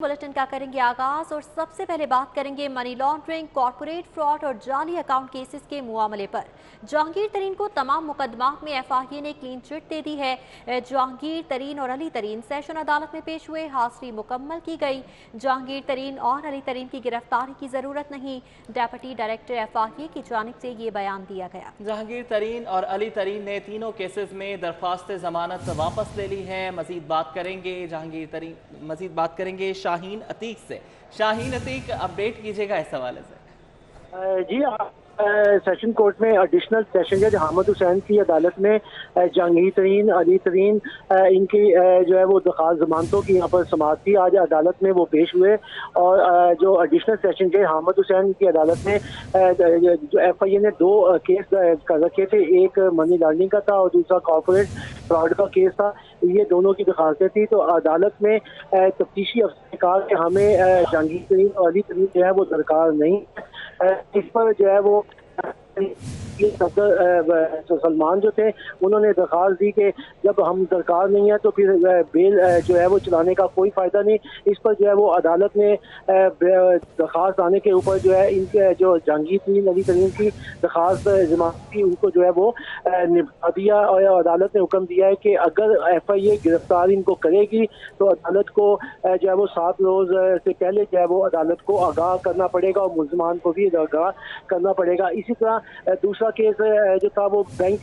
Bulletin का करेंगे आगाज और सबसे पहले बात करेंगे मनी लॉन्ड्रिंग, कॉर्पोरेट फ्रॉड और जाली अकाउंट केसेस के मामले पर। जहांगीर तरीन को तमाम मुकदमात में एफआईए ने क्लीन चिट दे दी है। जहांगीर तरीन और अली तरीन सेशन अदालत में पेश हुए, हाजिरी मुकम्मल की गई। जहांगीर तरीन और अली तरीन की गिरफ्तारी की जरूरत नहीं, डेप्यूटी डायरेक्टर एफआईए की जानिब से ये बयान दिया गया। जहांगीर तरीन और अली तरीन ने तीनों केसेस में दरख्वास्त जमानत वापस ले ली है। मजीद बात करेंगे शाहीन अतीक से। शाहीन अतीक, अपडेट कीजिएगा इस हवाले से। जी सेशन कोर्ट में एडिशनल सेशन जज हामिद हुसैन की अदालत में जहांगीर तरीन, अली तरीन इनकी जो है वो दरख्वास्त जमानतों की यहाँ पर समाअत थी। आज अदालत में वो पेश हुए और जो एडिशनल सेशन जज हामिद हुसैन की अदालत में जो एफआईए ने दो केस कर रखे थे, एक मनी लॉन्ड्रिंग का था और दूसरा कॉर्पोरेट फ्रॉड का केस था। ये दोनों की दरख्वास्तें थी। तो अदालत में तफ्तीशी अफसर ने कहा कि हमें जहांगीर तरीन और अली तरीन जो है वो दरकार नहीं है। इस पर जो है वो सलमान जो थे उन्होंने दरखास्त दी कि जब हम दरकार नहीं है तो फिर बेल जो है वो चलाने का कोई फायदा नहीं। इस पर जो है वो अदालत ने दरखास्त आने के ऊपर जो है इनके जो जहांगीर तरीन, अली तरीन की दरखास्त जमानत थी उनको जो है वो निपटा दिया और अदालत ने हुक्म दिया है कि अगर एफआईए गिरफ्तार इनको करेगी तो अदालत को जो है वो 7 रोज से पहले जो है वो अदालत को आगाह करना पड़ेगा और मुल्ज़मान को भी आगाह करना पड़ेगा। इसी तरह दूसरा केस जो था वो बैंक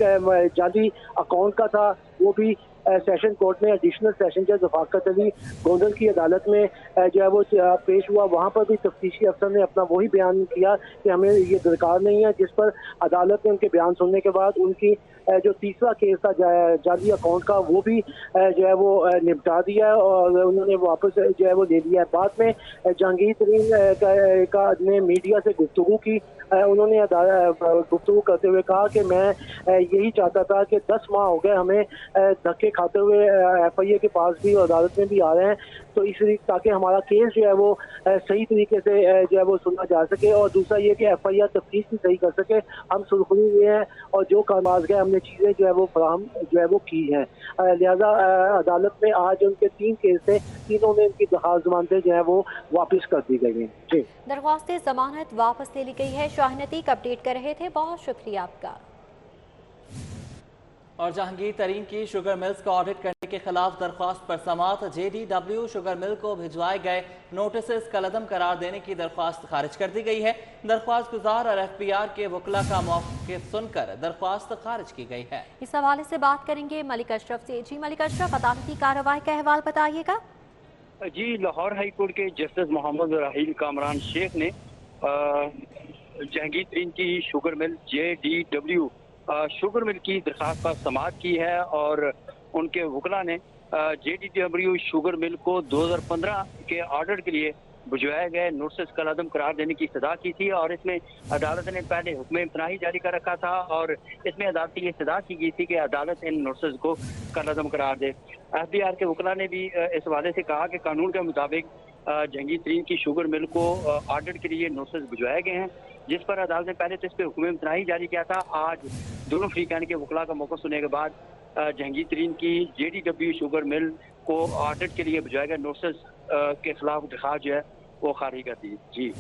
जाली अकाउंट का था, वो भी सेशन कोर्ट में एडिशनल सेशन जज रफाकत अली गोंदल की अदालत में जो है वो पेश हुआ। वहाँ पर भी तफ्तीशी अफसर ने अपना वही बयान किया कि हमें ये दरकार नहीं है, जिस पर अदालत ने उनके बयान सुनने के बाद उनकी जो तीसरा केस था जाली अकाउंट का वो भी जो है वो निपटा दिया है और उन्होंने वापस जो है वो ले लिया है। बाद में जहांगीर तरीन का ने मीडिया से गुफ्तगू की। उन्होंने गुफ्तगू करते हुए कहा कि मैं यही चाहता था कि 10 माह हो गए हमें धक्के खाते हुए एफआईए के पास भी और अदालत में भी आ रहे हैं, तो इसलिए ताकि हमारा केस जो है वो सही तरीके से जो है वो सुना जा सके और दूसरा ये कि एफआईआर तफ्तीश भी सही कर सके। हम सुरखुरी हुए हैं और जो कामकाज गए हमने चीज़ें जो है वो फराहम जो है वो की हैं। लिहाजा अदालत में आज उनके 3 केस थे, तीनों में उनकी दरख्वास्त जमानतें जो है वो वापस कर दी गई हैं। जी, दरख्वास्त जमानत वापस ले ली गई है। शाहीन अतीक अपडेट कर रहे थे, बहुत शुक्रिया आपका। और जहांगीर तरीन की शुगर मिल्स को ऑडिट करने के खिलाफ दरख्वास्त पर समाअत। जेडीडब्ल्यू शुगर मिल को भिजवाए गए नोटिस कलअदम करार देने की दरख्वास्त खारिज कर दी गई है। दरख्वास्त गुजार और एफपीआर के वकला का मौक़िफ़ सुनकर दरख्वास्त खारिज की गई है। इस हवाले से बात करेंगे मलिक अशरफ से। जी मलिक अशरफ, अदालती कार्रवाई का अहवाल बताइएगा। जी, लाहौर हाई कोर्ट के जस्टिस मोहम्मद राहील कामरान शेख ने जहांगीर तरीन की शुगर मिल जेडीडब्ल्यू शुगर मिल की दरख्वास्त पर समाअत की है और उनके वकला ने जेडीडब्ल्यू शुगर मिल को 2015 के ऑर्डर के लिए भिजवाए गए नोटिस कलअदम करार देने की सदा की थी और इसमें अदालत ने पहले हुक्म इम्तनाही जारी कर रखा था और इसमें अदालत ये सदा की गई थी कि अदालत इन नोटिस को कलअदम करार दे। एफबीआर के वकला ने भी इस हवाले से कहा कि कानून के मुताबिक जहांगीर तरीन की शुगर मिल को ऑर्डर के लिए नोटिस भिजवाए गए हैं, जिस पर अदालत ने पहले तो इस पर हुक्म इम्तनाही जारी किया था। आज दोनों फरीकैन के वकला का मौक़िफ़ सुनने के बाद जहांगीर तरीन की जेडीडब्ल्यू शुगर मिल को ऑडिट के लिए भिजवाए गए नोटिस के खिलाफ दरख्वास्त जो है वो खारिज कर दी। जी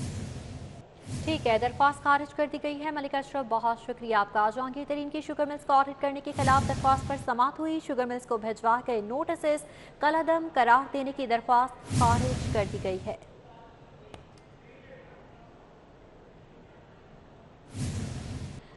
ठीक है, दरख्वास्त खारिज कर दी गई है। मलिक अशरफ, बहुत शुक्रिया आपका। जहांगीर तरीन की शुगर मिल्स को ऑडिट करने के खिलाफ दरख्वास्त पर समाअत हुई। शुगर मिल्स को भिजवा गए नोटिस कलअदम करार देने की दरख्वास्त खारिज कर दी गई है।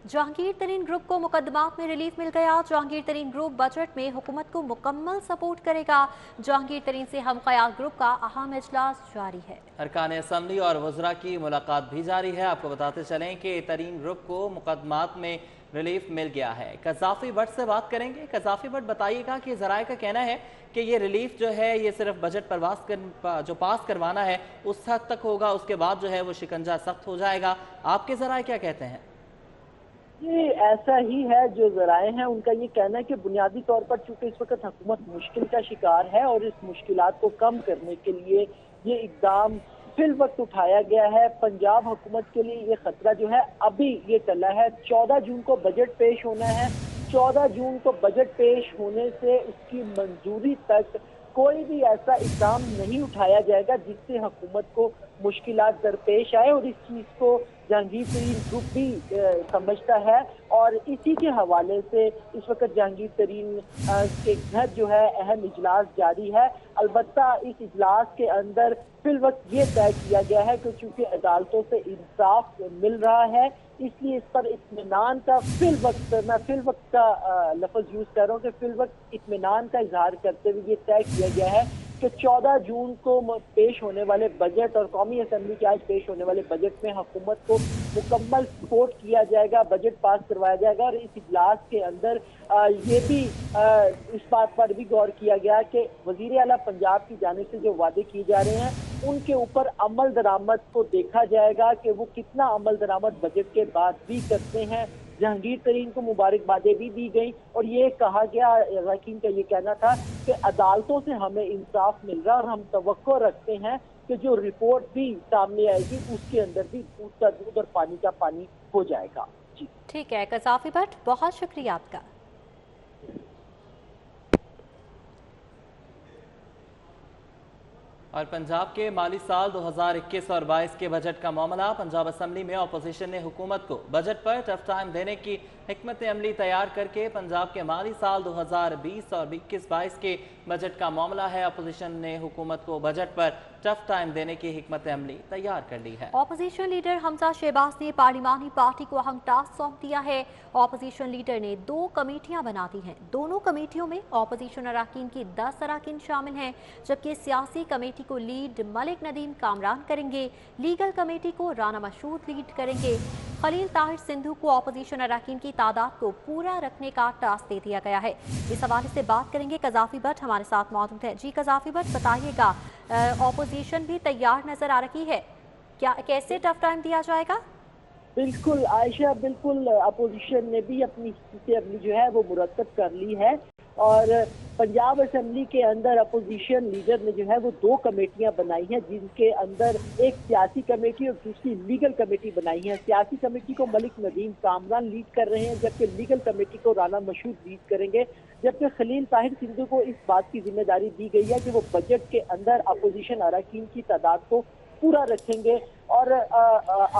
जहांगीर तरीन ग्रुप को मुकदमात में रिलीफ मिल गया। जहांगीर तरीन ग्रुप बजट में हुकूमत को मुकम्मल सपोर्ट करेगा। जहांगीर तरीन से हम क़याद ग्रुप का अहम इजलास जारी है। अरकान असम्बली और वज़रा की मुलाकात भी जारी है। आपको बताते चलें कि तरीन ग्रुप को मुकदमात में रिलीफ मिल गया है। कज़ाफ़ी भट्ट से बात करेंगे। कज़ाफ़ी भट्ट, बताइएगा कि ज़राए का कहना है कि ये रिलीफ जो है ये सिर्फ बजट पर जो पास करवाना है उस हद तक होगा, उसके बाद जो है वो शिकंजा सख्त हो जाएगा। आपके ज़राए क्या कहते हैं? ये ऐसा ही है, जो जराए हैं उनका ये कहना है कि बुनियादी तौर पर चूंकि इस वक्त हुकूमत मुश्किल का शिकार है और इस मुश्किलात को कम करने के लिए ये इकदाम फिल वक्त उठाया गया है। पंजाब हुकूमत के लिए ये खतरा जो है अभी ये टला है। 14 जून को बजट पेश होना है। 14 जून को बजट पेश होने से उसकी मंजूरी तक कोई भी ऐसा इक़दाम नहीं उठाया जाएगा जिससे हुकूमत को मुश्किलात दरपेश आए, और इस चीज़ को जहांगीर तरीन ग्रुप भी समझता है। और इसी के हवाले से इस वक्त जहांगीर तरीन के घर जो है अहम इजलास जारी है। अलबत्ता इस इजलास के अंदर फिल वक्त ये तय किया गया है कि चूंकि अदालतों से इंसाफ मिल रहा है, इसलिए इस पर इत्मीनान का फिल वक्त का लफ्ज़ यूज़ कर रहा हूँ कि फिल वक्त इत्मीनान का इजहार करते हुए ये तय किया गया है कि 14 जून को पेश होने वाले बजट और कौमी असेंबली के आज पेश होने वाले बजट में हुकूमत को मुकम्मल सपोर्ट किया जाएगा, बजट पास करवाया जाएगा। और इस इजलास के अंदर ये भी इस बात पर भी गौर किया गया कि वज़ीर आला पंजाब की जानिब से जो वादे किए जा रहे हैं उनके ऊपर अमल दरामद को देखा जाएगा कि वो कितना अमल दरामद बजट के बाद भी करते हैं। जहांगीर तरीन को मुबारकबादें भी दी गई और ये कहा गया, अरकान का ये कहना था कि अदालतों से हमें इंसाफ मिल रहा है और हम तवक्को रखते हैं कि जो रिपोर्ट भी सामने आएगी उसके अंदर भी दूध का दूध और पानी का पानी हो जाएगा। जी ठीक है कज़ाफ़ी भट्ट, बहुत शुक्रिया आपका। और पंजाब के माली साल 2021 और 22 के बजट का मामला। पंजाब असम्बली में अपोजिशन ने हुकूमत को बजट पर टफ टाइम देने की हिकमत अमली तैयार करके पंजाब के माली साल 2020 और 21-22 के बजट का मामला है। अपोजिशन ने हुकूमत को बजट पर टफ टाइम देने की हिकमत अमली तैयार कर ली है। अपोजिशन लीडर हमजा शहबाज ने पार्लिमानी पार्टी को अहम टास्क सौंप दिया है। अपोजिशन लीडर ने 2 कमेटियां बना दी हैं। दोनों कमेटियों में अपोजिशन अरकान की 10 अरकान शामिल हैं, जबकि सियासी कमेटी को लीड मलिक नदीम कामरान करेंगे। लीगल कमेटी को राना मशहूद लीड करेंगे। खलील ताहिर सिंधु को अपोजिशन अरकान की तादाद को पूरा रखने का टास्क दे दिया गया है। इस हवाले से बात करेंगे, कज़ाफ़ी भट्ट हमारे साथ मौजूद है। जी कज़ाफ़ी भट्ट, बताइएगा अपोजिशन भी तैयार नजर आ रही है, क्या कैसे टफ टाइम दिया जाएगा? बिल्कुल आयशा, बिल्कुल अपोजिशन ने भी अपनी हिस्से अपनी जो है वो मुरतब कर ली है और पंजाब असेंबली के अंदर अपोजिशन लीडर ने जो है वो 2 कमेटियां बनाई हैं, जिनके अंदर एक सियासी कमेटी और दूसरी लीगल कमेटी बनाई है। सियासी कमेटी को मलिक नदीम कामरान लीड कर रहे हैं, जबकि लीगल कमेटी को राना मशहूद लीड करेंगे। जबकि खलील ताहिर सिंधु को इस बात की जिम्मेदारी दी गई है कि वो बजट के अंदर अपोजिशन अरकान की तादाद को पूरा रखेंगे। और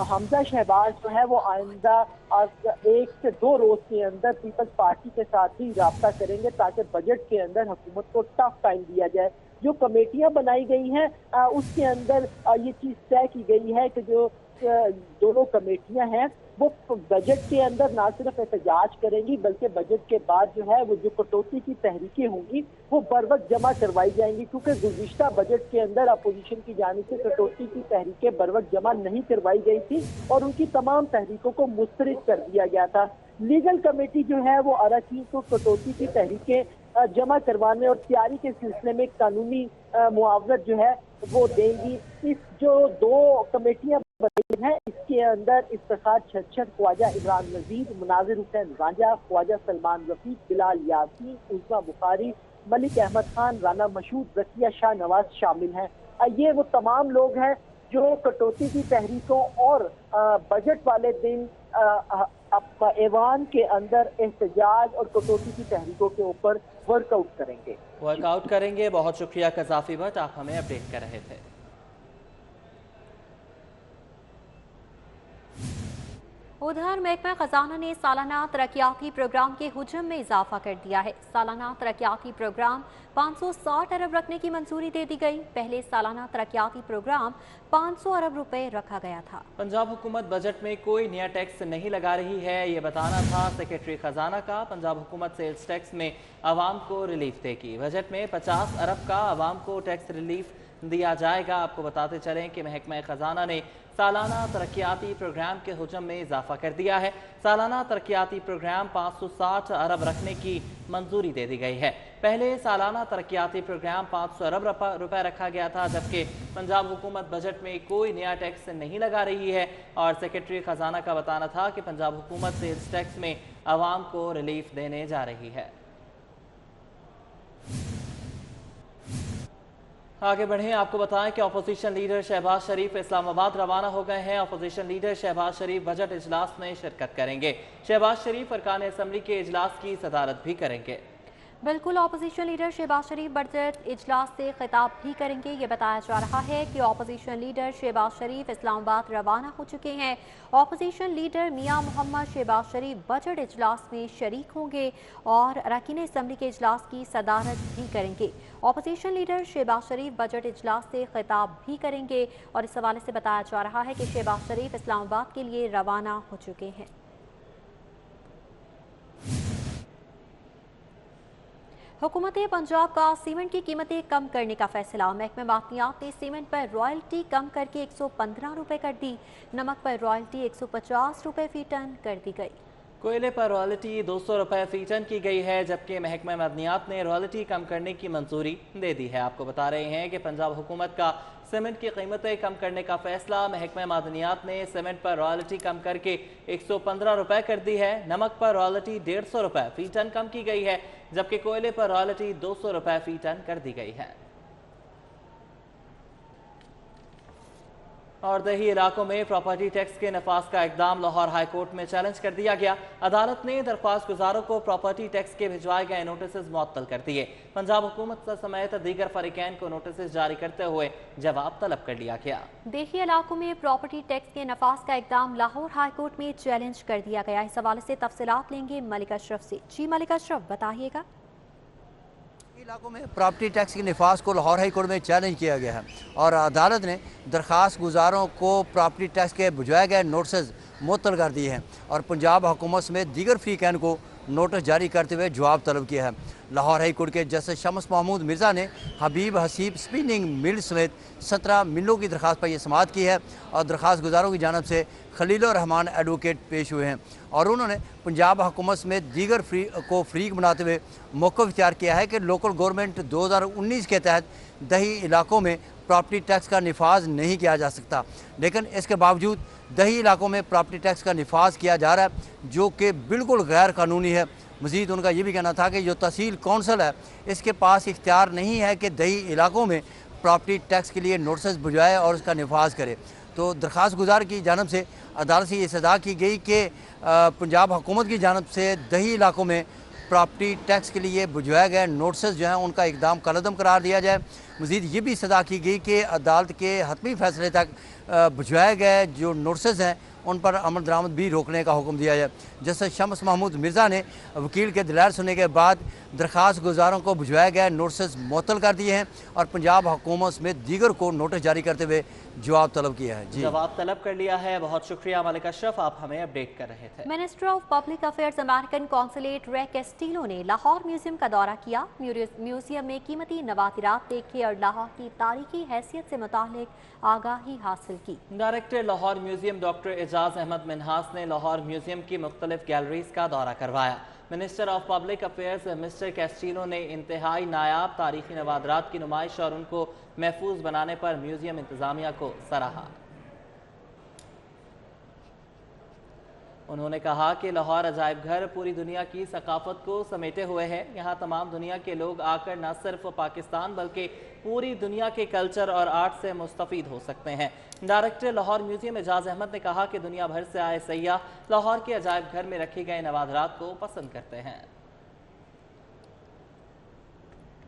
हमजा शहबाज जो है वो आइंदा 1 से 2 रोज के अंदर पीपल्स पार्टी के साथ ही राब्ता करेंगे ताकि बजट के अंदर हुकूमत को टफ टाइम दिया जाए। जो कमेटियां बनाई गई हैं उसके अंदर ये चीज़ तय की गई है कि जो दोनों कमेटियां हैं वो बजट के अंदर ना सिर्फ एहतजाज करेंगी बल्कि बजट के बाद जो है वो जो कटौती की तहरीकें होंगी वो बर वक्त जमा करवाई जाएंगी, क्योंकि गुज़िश्ता बजट के अंदर अपोजिशन की जानिब से कटौती की तहरीकें बर वक्त जमा नहीं करवाई गई थी और उनकी तमाम तहरीकों को मुस्तरद कर दिया गया था। लीगल कमेटी जो है वो अरकान को कटौती की तहरीकें जमा करवाने और तैयारी के सिलसिले में कानूनी मुआवजत जो है वो देंगी। इस जो 2 कमेटियां बनाई हैं इसके अंदर इफ्तिखार छच्छर, ख्वाजा इमरान नजीर, मुनाजिर हुसैन रांझा, ख्वाजा सलमान रफीक, बिलाल यासीन, उस्मा बुखारी, मलिक अहमद खान, राना मशहूद, रकिया शाह नवाज शामिल हैं। ये वो तमाम लोग हैं जो कटौती की तहरीकों और बजट वाले दिन ऐवान के अंदर एहतजाज और कटौती की तहरीकों के ऊपर वर्कआउट करेंगे। बहुत शुक्रिया कज़ाफ़ी भट्ट, आप हमें अपडेट कर रहे थे। उधर महकमा खजाना ने सालाना तरक्याती प्रोग्राम के हुजम में इजाफा कर दिया है। सालाना तरक्याती प्रोग्राम 560 अरब रखने की मंजूरी दे दी गई। पहले सालाना तरक्याती प्रोग्राम 500 अरब रुपए रखा गया था। पंजाब हुकूमत बजट में कोई नया टैक्स नहीं लगा रही है, ये बताना था सेक्रेटरी खजाना का। पंजाब हुकूमत सेल्स टैक्स में आवाम को रिलीफ देगी। बजट में 50 अरब का आवाम को टैक्स रिलीफ दिया जाएगा। आपको बताते चलें कि महकमा खजाना ने सालाना तरक्याती प्रोग्राम के हुजम में इजाफा कर दिया है। सालाना तरक्याती प्रोग्राम 560 अरब रखने की मंजूरी दे दी गई है। पहले सालाना तरक्याती प्रोग्राम 500 अरब रुपए रखा गया था, जबकि पंजाब हुकूमत बजट में कोई नया टैक्स नहीं लगा रही है और सेक्रेटरी खजाना का बताना था कि पंजाब हुकूमत सेल्स टैक्स में आवाम को रिलीफ देने जा रही है। आगे बढ़ें, आपको बताएं कि अपोजिशन लीडर शहबाज शरीफ इस्लामाबाद रवाना हो गए हैं। अपोजिशन लीडर शहबाज शरीफ बजट इजलास में शिरकत करेंगे। शहबाज शरीफ अरकान असम्बली के इजलास की सदारत भी करेंगे। बिल्कुल, अपोजिशन लीडर शहबाज शरीफ बजट इजलास से खिताब भी करेंगे। ये बताया जा रहा है कि अपोजिशन लीडर शहबाज शरीफ इस्लामाबाद रवाना हो चुके हैं। अपोजिशन लीडर मियां मोहम्मद शहबाज शरीफ बजट इजलास में शरीक होंगे और अरकान असम्बली के इजलास की सदारत भी करेंगे। अपोजिशन लीडर शहबाज शरीफ बजट इजलास से खिताब भी करेंगे और इस हवाले से बताया जा रहा है कि शहबाज शरीफ इस्लामाबाद के लिए रवाना हो चुके हैं। हुकूमत पंजाब का सीमेंट की कीमतें कम करने का फैसला। महकमे मादनियात ने सीमेंट पर रॉयल्टी कम करके 115 रुपये कर दी। नमक पर रॉयल्टी 150 रुपये फी टन कर दी गई। कोयले पर रॉयल्टी 200 रुपये फी टन की गई है, जबकि महकमा मादनियात ने रॉयल्टी कम करने की मंजूरी दे दी है। आपको बता रहे हैं कि पंजाब हुकूमत का सीमेंट की कीमतें कम करने का फैसला। महकमा मादनियात ने सीमेंट पर रॉयल्टी कम करके 115 रुपये कर दी है। नमक पर रॉयल्टी 150 रुपये फी टन कम की गई है, जबकि कोयले पर रॉयल्टी 200 रुपये फी टन कर दी गई है। और दही इलाकों में प्रॉपर्टी टैक्स के नफाज का इकदाम लाहौर हाई कोर्ट में चैलेंज कर दिया गया। अदालत ने दरख्वास्त गुजारों को प्रॉपर्टी टैक्स के भिजवाए गए नोटिस मुअत्तल कर दिए। पंजाब हुकूमत समेत दीगर फरीकैन को नोटिस जारी करते हुए जवाब तलब कर लिया गया। दही इलाकों में प्रॉपर्टी टैक्स के नफाज का इकदाम लाहौर हाई कोर्ट में चैलेंज कर दिया गया। इस हवाले से तफसीलात लेंगे मलिक अशरफ से। जी मलिक अशरफ, बताइएगा। इलाकों में प्रॉपर्टी टैक्स के नफाज को लाहौर हाई कोर्ट में चैलेंज किया गया है और अदालत ने दरख्वास्त गुजारों को प्रॉपर्टी टैक्स के भिजवाए गए नोटिस मुअत्तल कर दिए हैं और पंजाब हुकूमत समेत दीगर फरीकैन को नोटिस जारी करते हुए जवाब तलब किया है। लाहौर हाई कोर्ट के जस्टिस शम्स महमूद मिर्ज़ा ने हबीब हसीब स्पिनिंग मिल समेत 17 मिलों की दरख्वास्त पर यह समाअत की है और दरख्वास्त गुजारों की जानब से खलीलुर रहमान एडवोकेट पेश हुए हैं और उन्होंने पंजाब हुकूमत समेत दीगर को फरीक बनाते हुए मौक़िफ़ इख्तियार किया है कि लोकल गवर्नमेंट 2019 के तहत दही इलाकों में प्रॉपर्टी टैक्स का नफाज नहीं किया जा सकता, लेकिन इसके बावजूद दही इलाकों में प्रॉपर्टी टैक्स का नफाज किया जा रहा है जो कि बिल्कुल गैर कानूनी है। मज़ीद उनका ये भी कहना था कि जो तहसील कौंसल है इसके पास इख्तियार नहीं है कि दही इलाकों में प्रॉपर्टी टैक्स के लिए नोटिस भिजवाए और उसका नफाज करे। तो दरख्वास्त गुजार की जानब से अदालत से ये सदा की गई कि पंजाब हुकूमत की जानब से दही इलाकों में प्रॉपर्टी टैक्स के लिए भिजवाए गए नोटिस जो हैं उनका इकदाम कलअदम करार दिया जाए। मज़ीद ये भी सदा की गई कि अदालत के हतमी फैसले तक भिजवाए गए जो नोटिस हैं उन पर अमल दरामद भी रोकने का हुक्म दिया जाए। जस्टिस शम्स महमूद मिर्ज़ा ने वकील के दलाइल सुनने के बाद दरख्वास्त गुजारों को भिजवाए गए नोटिस मुअत्तल कर दिए हैं और पंजाब हुकूमत समेत दीगर को नोटिस जारी करते हुए जवाब तलब किया है। जी, जवाब तलब कर लिया है। बहुत शुक्रिया मलिक अशरफ, आप हमें अपडेट कर रहे थे। Minister of public affairs American consulate रे कैस्टिलो ने लाहौर म्यूजियम का दौरा किया। म्यूजियम में कीमती नवातिरात देखे और लाहौर की तारीखी हैसियत से मुतालिक आगाही हासिल की। Director Lahore museum doctor Ejaz Ahmad Minhas ने लाहौर म्यूजियम की मुख्तलिफ गैलरीज का दौरा करवाया। Minister of public affairs mister Castillo ने इंतहाई नायाब तारीखी नवादरात की नुमाइश और उनको महफूज बनाने पर म्यूजियम इंतजामिया को सराहा। उन्होंने कहा कि लाहौर अजायब घर पूरी दुनिया की सकाफत को समेटे हुए है। यहाँ तमाम दुनिया के लोग आकर न सिर्फ पाकिस्तान बल्कि पूरी दुनिया के कल्चर और आर्ट से मुस्तफीद हो सकते हैं। डायरेक्टर लाहौर म्यूजियम एजाज अहमद ने कहा कि दुनिया भर से आए सयाह लाहौर के अजायब घर में रखे गए नवादरात को पसंद करते हैं।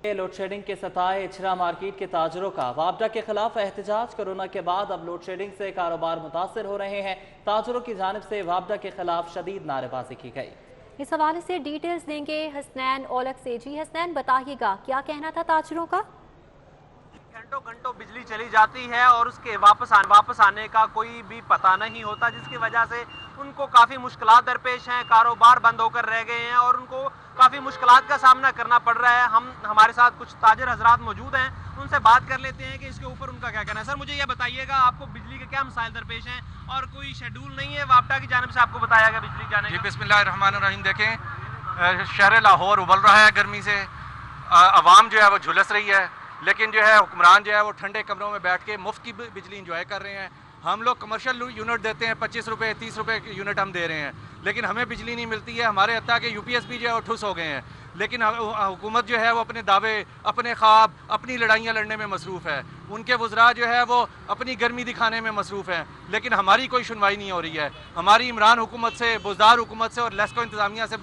लोड शेडिंग के सताए इचरा मार्केट के ताजरों का वापडा के खिलाफ एहतजाज। कोरोना के बाद अब लोड शेडिंग से कारोबार मुतासर हो रहे हैं। ताजरों की जानिब से वापडा के खिलाफ शदीद नारेबाजी की गई। इस हवाले से डिटेल्स देंगे हसनैन ओलक से। जी हसनैन, बताइएगा क्या कहना था ताजरों का? घंटों घंटों बिजली चली जाती है और उसके वापस आने का कोई भी पता नहीं होता, जिसकी वजह से उनको काफ़ी मुश्किलात दरपेश हैं। कारोबार बंद होकर रह गए हैं और उनको काफ़ी मुश्किलात का सामना करना पड़ रहा है। हमारे साथ कुछ ताजर हजरात मौजूद हैं, उनसे बात कर लेते हैं कि इसके ऊपर उनका क्या कहना है। सर, मुझे ये बताइएगा, आपको बिजली के क्या मसाइल दरपेश हैं और कोई शेड्यूल नहीं है वापडा की जानिब से आपको बताया गया बिजली जाने का? जी, बिस्मिल्लाहिर्रहमानिर्रहीम। देखें, शहर लाहौर उबल रहा है गर्मी से, आवाम जो है वो झुलस रही है, लेकिन जो है हुक्मरान जो है वो ठंडे कमरों में बैठ के मुफ्त की बिजली इंजॉय कर रहे हैं। हम लोग कमर्शियल यूनिट देते हैं, 25 रुपये 30 रुपये यूनिट हम दे रहे हैं, लेकिन हमें बिजली नहीं मिलती है। हमारे हत्ता के UPS भी जो है वो ठुस हो गए हैं। لیکن حکومت جو ہے وہ اپنے دعوے، اپنے خواب، اپنی لڑائیاں لڑنے میں مصروف ہے. ان کے وزراء جو ہے وہ اپنی گرمی دکھانے میں مصروف ہیں، لیکن ہماری کوئی سنوائی نہیں ہو رہی ہے. ہماری عمران حکومت سے، بزدار حکومت سے اور لیسکو انتظامیہ سے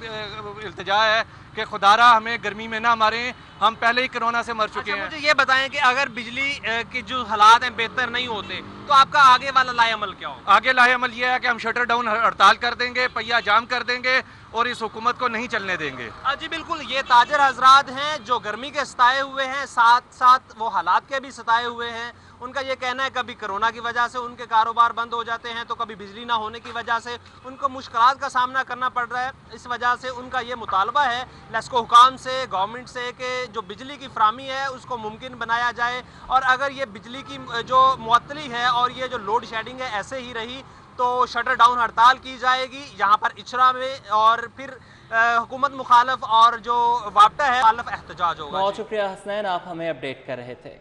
التجا ہے کہ خدارہ ہمیں گرمی میں نہ ماریں، ہم پہلے ہی کرونا سے مر چکے ہیں. مجھے یہ بتائیں کہ اگر بجلی کے جو حالات ہیں بہتر نہیں ہوتے تو آپ کا آگے والا لائے عمل کیا ہوگا؟ آگے لائے عمل یہ ہے کہ ہم شٹر ڈاؤن ہڑتال کر دیں گے، پہیہ جام کر دیں گے اور اس حکومت کو نہیں چلنے دیں گے. جی بالکل، یہ تاجر حضرات ہیں جو گرمی کے ستائے ہوئے ہیں، ساتھ ساتھ وہ حالات کے بھی ستائے ہوئے ہیں. ان کا یہ کہنا ہے کبھی کرونا کی وجہ سے ان کے کاروبار بند ہو جاتے ہیں تو کبھی بجلی نہ ہونے کی وجہ سے ان کو مشکلات کا سامنا کرنا پڑ رہا ہے. اس وجہ سے ان کا یہ مطالبہ ہے لیسکو حکام سے، گورنمنٹ سے، کہ جو بجلی کی فراہمی ہے اس کو ممکن بنایا جائے، اور اگر یہ بجلی کی جو معطلی ہے اور یہ جو لوڈ شیڈنگ ہے ایسے ہی رہی تو شٹر ڈاؤن ہڑتال کی جائے گی یہاں پر اچرا میں، اور پھر حکومت مخالف اور جو وابٹہ ہے مخالف احتجاج ہوگا. بہت شکریہ حسنین، آپ ہمیں اپڈیٹ کر رہے تھے.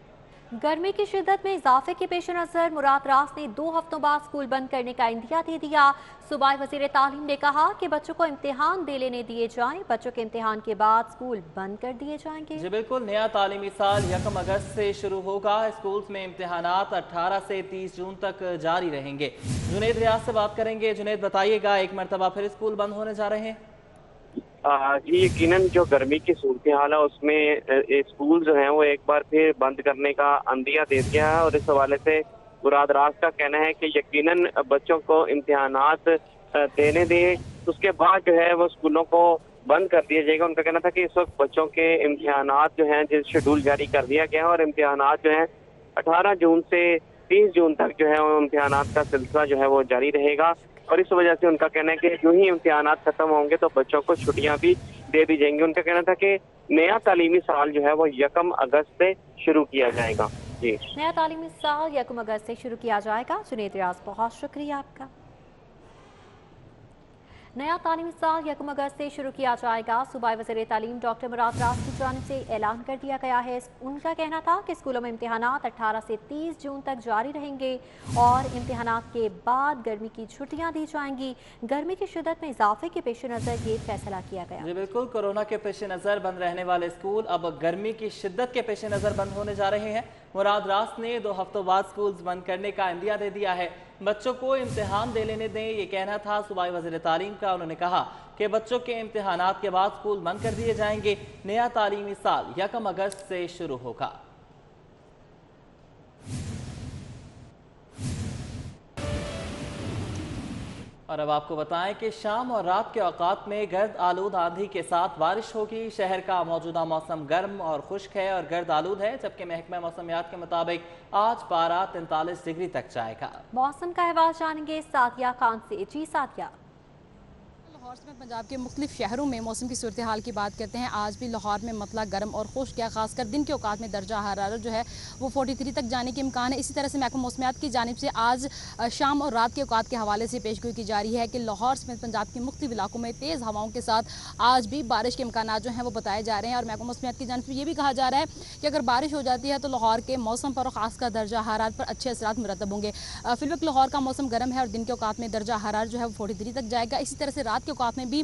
گرمی کی شدت میں اضافے کے پیش نظر مراد راس نے 2 ہفتوں بعد اسکول بند کرنے کا عندیہ دے دیا. صوبائی وزیر تعلیم نے کہا کہ بچوں کو امتحان دے لینے دیے جائیں، بچوں کے امتحان کے بعد اسکول بند کر دیے جائیں گے. جی بالکل، نیا تعلیمی سال 1 اگست سے شروع ہوگا. اسکولز میں امتحانات 18 سے 30 جون تک جاری رہیں گے. جنید ریاض سے بات کریں گے. جنید بتائیے گا، ایک مرتبہ پھر اسکول بند ہونے جا رہے ہیں؟ جی یقیناً جو گرمی کی صورتحال ہے اس میں اسکول جو ہیں وہ ایک بار پھر بند کرنے کا عندیہ دے دیا ہے، اور اس حوالے سے مراد راس کا کہنا ہے کہ یقیناً بچوں کو امتحانات دینے دیں، اس کے بعد جو ہے وہ اسکولوں کو بند کر دیا جائے گا. ان کا کہنا تھا کہ اس وقت بچوں کے امتحانات جو ہیں جس شیڈول جاری کر دیا گیا ہے، اور امتحانات جو ہیں 18 جون سے 30 جون تک جو ہے وہ امتحانات کا سلسلہ جو ہے وہ جاری رہے گا. اور اس وجہ سے ان کا کہنا ہے کہ جو ہی امتحانات ختم ہوں گے تو بچوں کو چھٹیاں بھی دے دی جائیں گی. ان کا کہنا تھا کہ نیا تعلیمی سال جو ہے وہ 1 اگست سے شروع کیا جائے گا. جی نیا تعلیمی سال 1 اگست سے شروع کیا جائے گا. جنید ریاض بہت شکریہ آپ کا. نیا تعلیمی سال 1 اگست سے شروع کیا جائے گا. صوبائی وزیر تعلیم ڈاکٹر مراد راس کی جانب سے اعلان کر دیا گیا ہے. ان کا کہنا تھا کہ اسکولوں میں امتحانات 18 سے 30 جون تک جاری رہیں گے اور امتحانات کے بعد گرمی کی چھٹیاں دی جائیں گی. گرمی کی شدت میں اضافے کے پیش نظر یہ فیصلہ کیا گیا. جی بالکل، کورونا کے پیش نظر بند رہنے والے اسکول اب گرمی کی شدت کے پیش نظر بند ہونے جا رہے ہیں. مراد راس نے 2 ہفتوں بعد اسکولز بند کرنے کا عندیہ دے دیا ہے. بچوں کو امتحان دے لینے دیں، یہ کہنا تھا صوبائی وزیر تعلیم کا. انہوں نے کہا کہ بچوں کے امتحانات کے بعد اسکول بند کر دیے جائیں گے. نیا تعلیمی سال 1 اگست سے شروع ہوگا. اور اب آپ کو بتائیں کہ شام اور رات کے اوقات میں گرد آلود آندھی کے ساتھ بارش ہوگی. شہر کا موجودہ موسم گرم اور خشک ہے اور گرد آلود ہے، جبکہ محکمہ موسمیات کے مطابق آج پارہ 43 ڈگری تک جائے گا. موسم کا احوال جانیں گے ساتھیہ خان سے. جی ساتھیہ. لاہور سمیت پنجاب کے مختلف شہروں میں موسم کی صورتحال کی بات کرتے ہیں. آج بھی لاہور میں مطلع گرم اور خشک ہے، خاص کر دن کے اوقات میں درجہ حرارت جو ہے وہ 43 تک جانے کے امکان ہے. اسی طرح سے محکمہ موسمیات کی جانب سے آج شام اور رات کے اوقات کے حوالے سے پیشگوئی کی جا رہی ہے کہ لاہور سمیت پنجاب کے مختلف علاقوں میں تیز ہواؤں کے ساتھ آج بھی بارش کے امکانات جو ہیں وہ بتائے جا رہے ہیں. اور محکمہ موسمیات کی جانب سے یہ بھی کہا جا رہا ہے کہ اگر بارش ہو جاتی ہے تو لاہور کے موسم پر اور خاص کر درجہ حرارت پر اچھے اثرات مرتب ہوں گے. فی الوقت لاہور کا موسم گرم ہے اور دن کے اوقات میں درجہ حرارت جو ہے وہ 43 تک جائے گا. اسی طرح سے رات کے اوقات میں بھی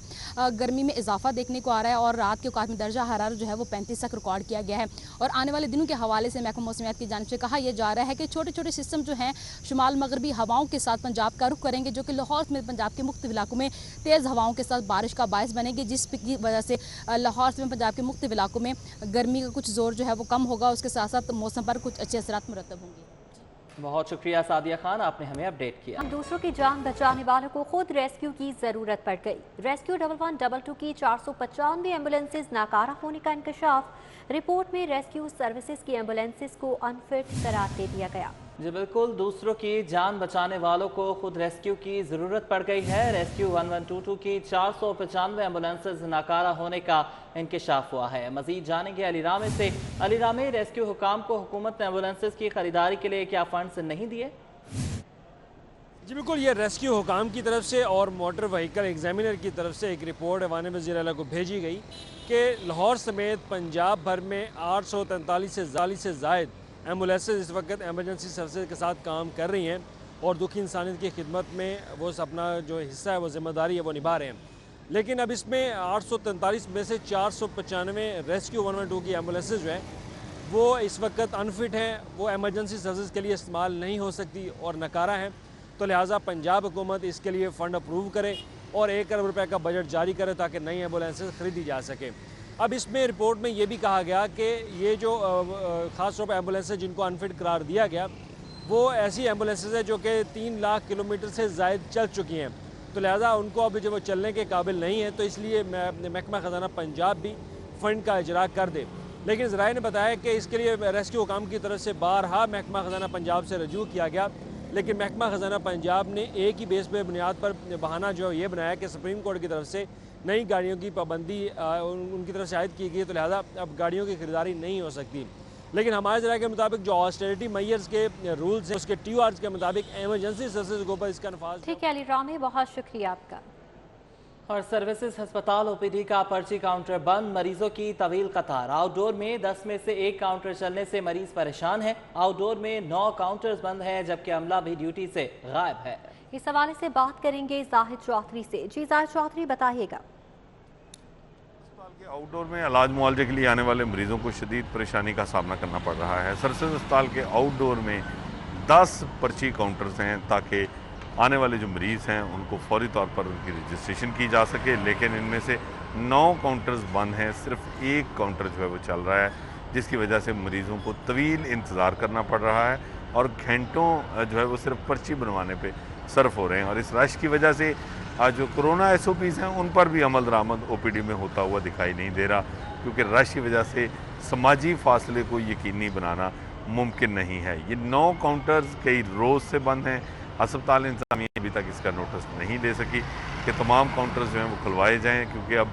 گرمی میں اضافہ دیکھنے کو آ رہا ہے اور رات کے اوقات میں درجہ حرارت جو ہے وہ 35 تک ریکارڈ کیا گیا ہے. اور آنے والے دنوں کے حوالے سے محکمہ موسمیات کی جانب سے کہا یہ جا رہا ہے کہ چھوٹے چھوٹے سسٹم جو ہیں شمال مغربی ہواؤں کے ساتھ پنجاب کا رخ کریں گے، جو کہ لاہور سمیت پنجاب کے مختلف علاقوں میں تیز ہواؤں کے ساتھ بارش کا باعث بنے گی، جس کی وجہ سے لاہور سمیت پنجاب کے مختلف علاقوں میں گرمی کا کچھ زور جو ہے وہ کم ہوگا. اس کے ساتھ ساتھ موسم پر کچھ اچھے اثرات مرتب ہوں گے. بہت شکریہ سعدیہ خان، آپ نے ہمیں اپڈیٹ کیا. دوسروں کی جان بچانے والوں کو خود ریسکیو کی ضرورت پڑ گئی. ریسکیو 1122 کی 495 ایمبولینسز ناکارہ ہونے کا انکشاف. رپورٹ میں ریسکیو سروسز کی ایمبولینسز کو انفٹ قرار دے دیا گیا. جی بالکل، دوسروں کی جان بچانے والوں کو خود ریسکیو کی ضرورت پڑ گئی ہے. ریسکیو 1122 کی 495 ایمبولینسز ناکارہ ہونے کا انکشاف ہوا ہے. مزید جانیں گے علی رامے سے. علی رامے، ریسکیو حکام کو حکومت نے ایمبولینسز کی خریداری کے لیے کیا فنڈز نہیں دیے؟ جی بالکل، یہ ریسکیو حکام کی طرف سے اور موٹر وہیکل ایگزامینر کی طرف سے ایک رپورٹ ایوان وزیر اعلیٰ کو بھیجی گئی کہ لاہور سمیت پنجاب بھر میں 843 سے زائد ایمبولینسز اس وقت ایمرجنسی سروسز کے ساتھ کام کر رہی ہیں اور دکھی انسانیت کی خدمت میں وہ اپنا جو حصہ ہے وہ ذمہ داری ہے وہ نبھا رہے ہیں. लेकिन अब इसमें 843 में से 495 रेस्क्यू 112 की एम्बुलेंसेज जो हैं वो इस वक्त अनफिट हैं, वो एमरजेंसी सर्विस के लिए इस्तेमाल नहीं हो सकती और नकारा हैं। तो लिहाजा पंजाब हुकूमत इसके लिए फ़ंड अप्रूव करे और 1 अरब रुपए का बजट जारी करे ताकि नई एम्बुलेंसेज ख़रीदी जा सके। अब इसमें रिपोर्ट में ये भी कहा गया कि ये जो ख़ास तौर पर एम्बुलेंसेज जिनको अनफिट करार दिया गया वो ऐसी एम्बुलेंसेज है जो कि 3 लाख किलोमीटर से ज़ायद चल चुकी हैं, तो लिहाजा उनको अभी जब वो चलने के काबिल नहीं है, तो इसलिए महकमा ख़जाना पंजाब भी फ़ंड का इजरा कर दे। लेकिन ज़राए ने बताया कि इसके लिए रेस्क्यू हुकाम की तरफ से बारहा महकमा ख़जाना पंजाब से रजू किया गया, लेकिन महकमा ख़जाना पंजाब ने एक ही बेस पे बुनियाद पर बहाना जो ये बनाया कि सुप्रीम कोर्ट की तरफ से नई गाड़ियों की पाबंदी उनकी तरफ से आयद की गई, तो लिहाजा अब गाड़ियों की खरीदारी नहीं हो सकती। लेकिन हमारे ज़राए के मुताबिक जो ऑस्टेरिटी मेजर्स के रूल्स हैं उसके TORs के मुताबिक एमरजेंसी सर्विसेज के ऊपर इसका नफाज। ठीक है अली रामी, बहुत शुक्रिया आपका। और सर्विसेज अस्पताल OPD का पर्ची काउंटर बंद, मरीजों की तवील कतार। आउटडोर में 10 में से 1 काउंटर चलने से मरीज परेशान है। आउटडोर में 9 काउंटर्स बंद हैं जबकि अमला भी ड्यूटी से गायब है। इस हवाले से बात करेंगे जाहिद चौधरी से। जी जाहिद चौधरी, बताइएगा। आउटडोर में इलाज मुआवजे के लिए आने वाले मरीजों को शदीद परेशानी का सामना करना पड़ रहा है। सर्विसेज अस्पताल के आउटडोर में 10 पर्ची काउंटर्स हैं ताकि आने वाले जो मरीज़ हैं उनको फौरी तौर पर उनकी रजिस्ट्रेशन की जा सके, लेकिन इनमें से 9 काउंटर्स बंद हैं, सिर्फ 1 काउंटर जो है वो चल रहा है, जिसकी वजह से मरीज़ों को तवील इंतज़ार करना पड़ रहा है और घंटों जो है वो सिर्फ पर्ची बनवाने पे सर्फ हो रहे हैं। और इस रश की वजह से आज जो कोरोना SOPs हैं उन पर भी अमल दरामद OPD में होता हुआ दिखाई नहीं दे रहा, क्योंकि रश की वजह से समाजी फासले को यकीनी बनाना मुमकिन नहीं है। ये 9 काउंटर्स कई रोज़ से बंद हैं। अस्पताल इंतज़ामिया अभी तक इसका नोटिस नहीं दे सकी कि तमाम काउंटर्स जो हैं वो खुलवाए जाएँ, क्योंकि अब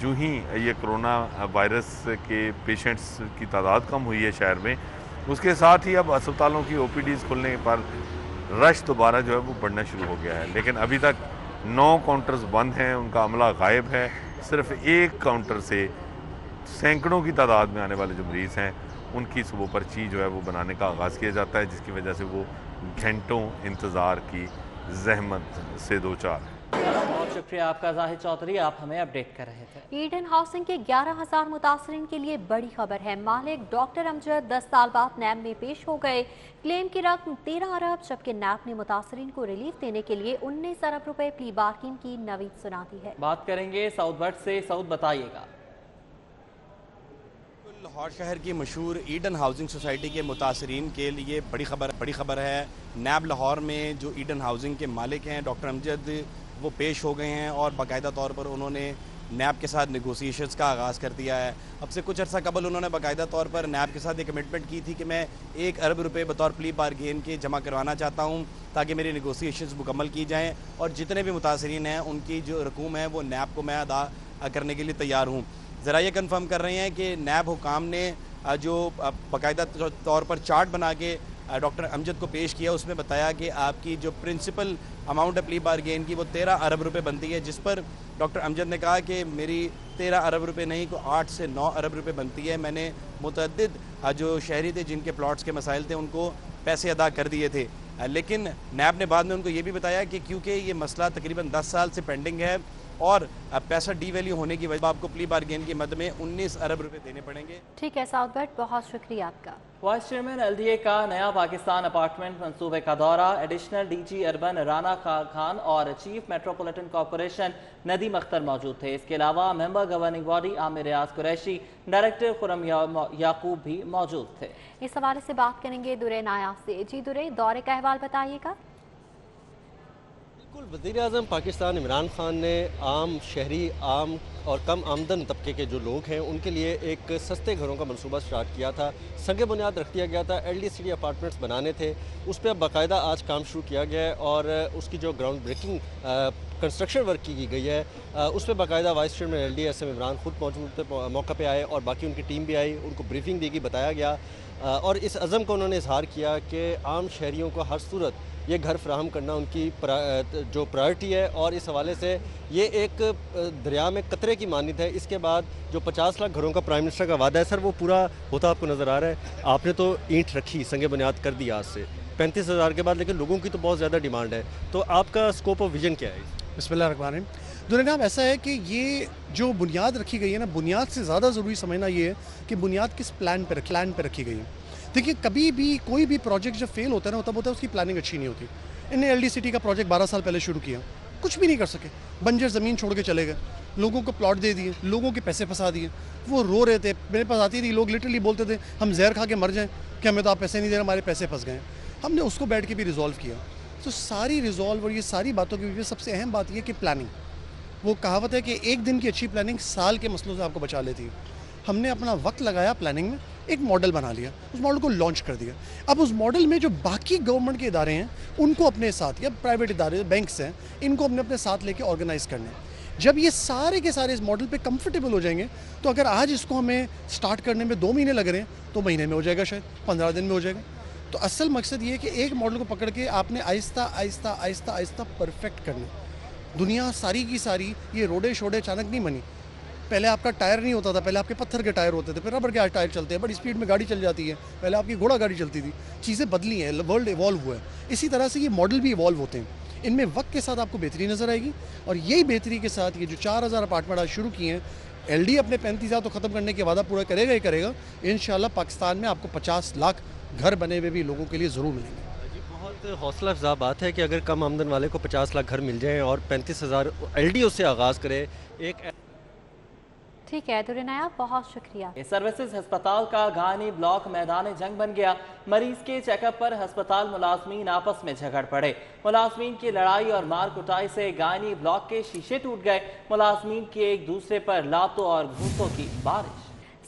जो ही ये कोरोना वायरस के पेशेंट्स की तादाद कम हुई है शहर में, उसके साथ ही अब अस्पतालों की OPDs खुलने पर रश दोबारा जो है वो बढ़ना शुरू हो गया है। लेकिन अभी तक 9 काउंटर्स बंद हैं, उनका अमला गायब है। सिर्फ 1 काउंटर से सैकड़ों की तादाद में आने वाले जो मरीज़ हैं उनकी सुबह पर्ची जो है वो बनाने का आगाज़ किया जाता है, जिसकी वजह से वो घंटों इंतज़ार की जहमत से दो चार। बहुत शुक्रिया आपका जाहिद चौधरी, आप हमें अपडेट कर रहे थे। ईडन हाउसिंग के 11,000 मुतासरीन के लिए बड़ी खबर है। मालिक डॉक्टर अमजद 10 साल बाद नैब में पेश हो गए। क्लेम की रकम 13 अरब, जबकि नैब ने मुतासरीन को रिलीफ देने के लिए 19 अरब रुपए प्ली बार्किन की नवीद सुना दी है। बात करेंगे साउथ बट से। साउथ, बताइएगा। लाहौर शहर की मशहूर ईडन हाउसिंग सोसाइटी के मुतासरीन के लिए बड़ी खबर है। नैब लाहौर में जो ईडन हाउसिंग के मालिक हैं डॉक्टर अमजद, वो पेश हो गए हैं और बाकायदा तौर पर उन्होंने नैब के साथ नेगोशिएशंस का आगाज़ कर दिया है। अब से कुछ अर्सा कबल उन्होंने बाकायदा तौर पर नैब के साथ एक कमिटमेंट की थी कि मैं 1 अरब रुपए बतौर प्ली बारगेन के जमा करवाना चाहता हूँ ताकि मेरी नेगोशिएशंस मुकम्मल की जाएँ और जितने भी मुतासरीन हैं उनकी जो रकूम है वो नैब को मैं अदा करने के लिए तैयार हूँ। ज़रा ये कन्फर्म कर रहे हैं कि नैब हुकाम ने जो बाकायदा तौर पर चार्ट बना के डॉक्टर अमजद को पेश किया, उसमें बताया कि आपकी जो प्रिंसिपल अमाउंट है प्ली बारगेन की वो 13 अरब रुपए बनती है, जिस पर डॉक्टर अमजद ने कहा कि मेरी 13 अरब रुपए नहीं को 8 से 9 अरब रुपए बनती है। मैंने मुतअद्दिद जो शहरी थे जिनके प्लॉट्स के मसाइल थे उनको पैसे अदा कर दिए थे, लेकिन नैब ने बाद में उनको ये भी बताया कि क्योंकि ये मसला तकरीबन 10 साल से पेंडिंग है और पैसा डी वैल्यू होने की वजह आपको प्ली बारगेन की मद में 19 अरब रुपए देने पड़ेंगे। ठीक है साउथ बट, बहुत शुक्रिया आपका। वाइस चेयरमैन LDA का नया पाकिस्तान अपार्टमेंट मंसूबे का दौरा। Additional DG urban Rana Khan और chief metropolitan corporation Nadeem Akhtar मौजूद थे। इसके अलावा member governing body Aamir Riaz Qureshi, director Khurram Yaqoob भी मौजूद थे। इस हवाले से बात करेंगे दुरे नायाब से। जी दुरे, दौरे का अहवाल बताइएगा। वज़ीर आज़म पाकिस्तान इमरान खान ने आम शहरी, आम और कम आमदन तबके के जो लोग हैं उनके लिए एक सस्ते घरों का मंसूबा स्टार्ट किया था। संग बुनियाद रख दिया गया था, LDCD अपार्टमेंट्स बनाने थे, उस पर अब बाकायदा आज काम शुरू किया गया है और उसकी जो ग्राउंड ब्रेकिंग कंस्ट्रक्शन वर्क की गई है उस पर बाकायदा vice chairman LDA SM Imran खुद मौजूद थे, मौका पे आए और बाकी उनकी टीम भी आई, उनको ब्रीफिंग दी गई, बताया गया और इस अज़म को उन्होंने इजहार किया कि आम शहरियों को हर सूरत ये घर फराहम करना उनकी जो प्रायोरिटी है और इस हवाले से ये एक दरिया में कतरे की मानित है। इसके बाद जो 50 लाख घरों का प्राइम मिनिस्टर का वादा है सर, वो पूरा होता आपको नज़र आ रहा है। आपने तो ईंट रखी, संग बुनियाद कर दी आज से 35,000 के बाद, लेकिन लोगों की तो बहुत ज़्यादा डिमांड है, तो आपका स्कोप ऑफ विजन क्या है? بسم اللہ الرحمن الرحیم. دورنگام ایسا ہے کہ یہ جو بنیاد رکھی گئی ہے نا، بنیاد سے زیادہ ضروری سمجھنا یہ ہے کہ بنیاد کس پلان پہ رکھی گئی ہے. دیکھیے کبھی بھی کوئی بھی پروجیکٹ جب فیل ہوتا ہے نا، تب ہوتا ہے اس کی پلاننگ اچھی نہیں ہوتی. انہوں نے LD سٹی کا پروجیکٹ 12 سال پہلے شروع کیا، کچھ بھی نہیں کر سکے، بنجر زمین چھوڑ کے چلے گئے، لوگوں کو پلاٹ دے دیے، لوگوں کے پیسے پھنسا دیے. وہ رو رہے تھے، میرے پاس آتی تھی، لوگ لٹرلی بولتے تھے ہم زہر کھا کے مر جائیں کہ ہمیں تو آپ پیسے نہیں دے رہے، ہمارے پیسے پھنس گئے. ہم نے اس کو بیٹھ کے بھی ریزالو کیا. تو ساری ریزالو اور یہ ساری باتوں کی وجہ سب سے اہم بات یہ کہ پلاننگ. وہ کہاوت ہے کہ ایک دن کی اچھی پلاننگ سال کے مسئلوں سے آپ کو بچا لیتی ہے. ہم نے اپنا وقت لگایا پلاننگ میں، ایک ماڈل بنا لیا، اس ماڈل کو لانچ کر دیا. اب اس ماڈل میں جو باقی گورنمنٹ کے ادارے ہیں ان کو اپنے ساتھ، یا پرائیویٹ ادارے بینکس ہیں، ان کو اپنے ساتھ لے کے آرگنائز کرنے. جب یہ سارے کے سارے اس ماڈل پہ کمفرٹیبل ہو جائیں گے تو اگر آج اس کو ہمیں سٹارٹ کرنے میں 2 مہینے لگ رہے ہیں تو مہینے میں ہو جائے گا، شاید 15 دن میں ہو جائے گا. تو اصل مقصد یہ ہے کہ ایک ماڈل کو پکڑ کے آپ نے آہستہ آہستہ آہستہ آہستہ پرفیکٹ کرنا. دنیا ساری کی ساری یہ روڈے شوڈے اچانک نہیں بنی. پہلے آپ کا ٹائر نہیں ہوتا تھا، پہلے آپ کے پتھر کے ٹائر ہوتے تھے، پھر ربڑ کے ٹائر چلتے ہیں، بڑی اسپیڈ میں گاڑی چل جاتی ہے. پہلے آپ کی گھوڑا گاڑی چلتی تھی. چیزیں بدلی ہیں، ورلڈ ایوالو ہوا ہے. اسی طرح سے یہ ماڈل بھی ایوالو ہوتے ہیں. ان میں وقت کے ساتھ آپ کو بہتری نظر آئے گی، اور یہی بہتری کے ساتھ یہ جو 4000 اپارٹمنٹ آج شروع کیے ہیں، LD اپنے 35,000 تو ختم کرنے کے وعدہ پورا کرے گا ہی کرے گا. انشاءاللہ پاکستان میں آپ کو 50 لاکھ گھر بنے ہوئے بھی لوگوں کے لیے ضرور ملیں گے. بہت حوصلہ افزا بات ہے کہ اگر کم آمدن والے کو 50 لاکھ گھر مل جائیں اور 35,000 LD اس سے آغاز کرے. ٹھیک ہے دورنایا، بہت شکریہ. سروسز ہسپتال کا گانی بلاک میدان جنگ بن گیا. مریض کے چیک اپ پر ہسپتال ملازمین آپس میں جھگڑ پڑے. ملازمین کی لڑائی اور مار کٹائی سے گانی بلاک کے شیشے ٹوٹ گئے. ملازمین کی ایک دوسرے پر لاتوں اور گھوسوں کی بارش.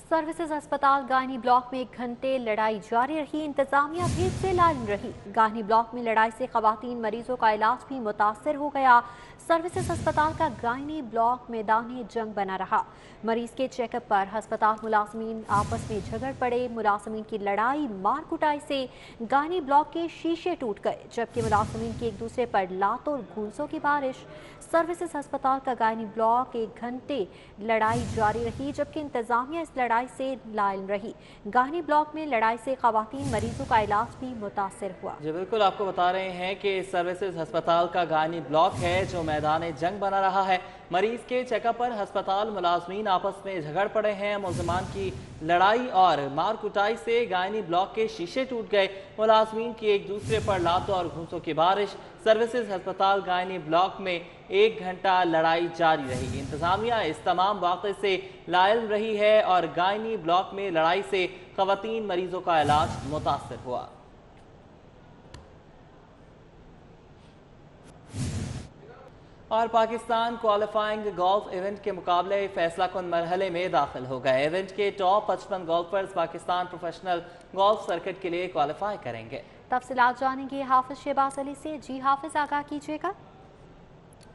سروسز ہسپتال گانی بلاک میں 1 گھنٹے لڑائی جاری رہی. انتظامیہ بھیڑ سے لائن رہی. گانی بلاک میں لڑائی سے خواتین مریضوں کا علاج بھی متاثر ہو گیا. سروسز ہسپتال کا گانی بلاک میدان جنگ بنا رہا. مریض کے چیک اپ پر ہسپتال ملازمین آپس میں جھگڑ پڑے. ملازمین کی لڑائی مار کٹائی سے گانی بلاک کے شیشے ٹوٹ گئے، جبکہ ملازمین کی ایک دوسرے پر لاتوں اور گھونسوں کی بارش. سروسز ہسپتال کا گانی بلاک 1 گھنٹے لڑائی جاری رہی، جبکہ انتظامیہ اس لڑائی سے لائن رہی. گانی بلاک میں لڑائی سے خواتین مریضوں کا علاج بھی متاثر ہوا. جی بالکل، آپ کو بتا رہے ہیں کہ سروسز ہسپتال کا گانی بلاک ہے جو میدان جنگ بنا رہا ہے. مریض کے چیک اپ پر ہسپتال ملازمین آپس میں جھگڑ پڑے ہیں. ملزمان کی لڑائی اور مار کٹائی سے گانی بلاک کے شیشے ٹوٹ گئے. ملازمین کی ایک دوسرے پر لاتوں اور گھونسوں کی بارش. سروسز ہسپتال گانی بلاک میں 1 گھنٹہ لڑائی جاری رہی. انتظامیہ اس تمام واقعے سے لائل رہی ہے اور گانی بلاک میں لڑائی سے خواتین مریضوں کا علاج متاثر ہوا. اور پاکستان کوالیفائنگ گولف ایونٹ کے مقابلے فیصلہ کن مرحلے میں داخل ہو گئے. ایونٹ کے top 55 golfers Pakistan professional golf circuit کے لیے کوالیفائی کریں گے. تفصیلات جانیں گے حافظ شہباز علی سے. جی حافظ، آگاہ کیجیے گا.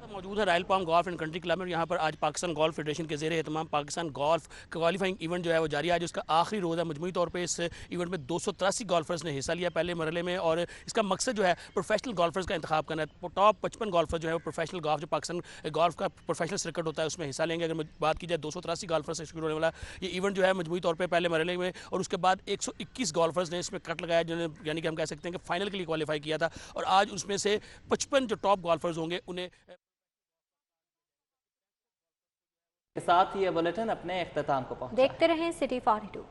موجود ہے Royal palm golf and country club میں. یہاں پر آج پاکستان گولف فیڈریشن کے زیر اہتمام پاکستان گولف کوالیفائنگ ایونٹ جو ہے وہ جاری ہے. آج اس کا آخری روز ہے. مجموعی طور پہ اس ایونٹ میں 283 گولفرز نے حصہ لیا پہلے مرحلے میں، اور اس کا مقصد جو ہے پروفیشنل گولفرز کا انتخاب کرنا ہے. ٹاپ 55 گولفرز جو ہے وہ پروفیشنل گولف، جو پاکستان گولف کا پروفیشنل سرکٹ ہوتا ہے، اس میں حصہ لیں گے. اگر بات کی جائے 283 گولفرز سے شروع ہونے والا یہ ایونٹ جو ہے مجموعی طور پہ پہلے مرحلے میں، اور اس کے بعد 121 گولفرز نے اس میں کٹ لگایا، جنہیں یعنی کہ ہم کہہ سکتے ہیں کہ فائنل کے لیے کوالیفائی کیا تھا. اور آج اس میں سے 55 جو ٹاپ گولفرز ہوں گے انہیں کے ساتھ یہ بلیٹن اپنے اختتام کو پہنچا. دیکھتے رہیں سٹی 42.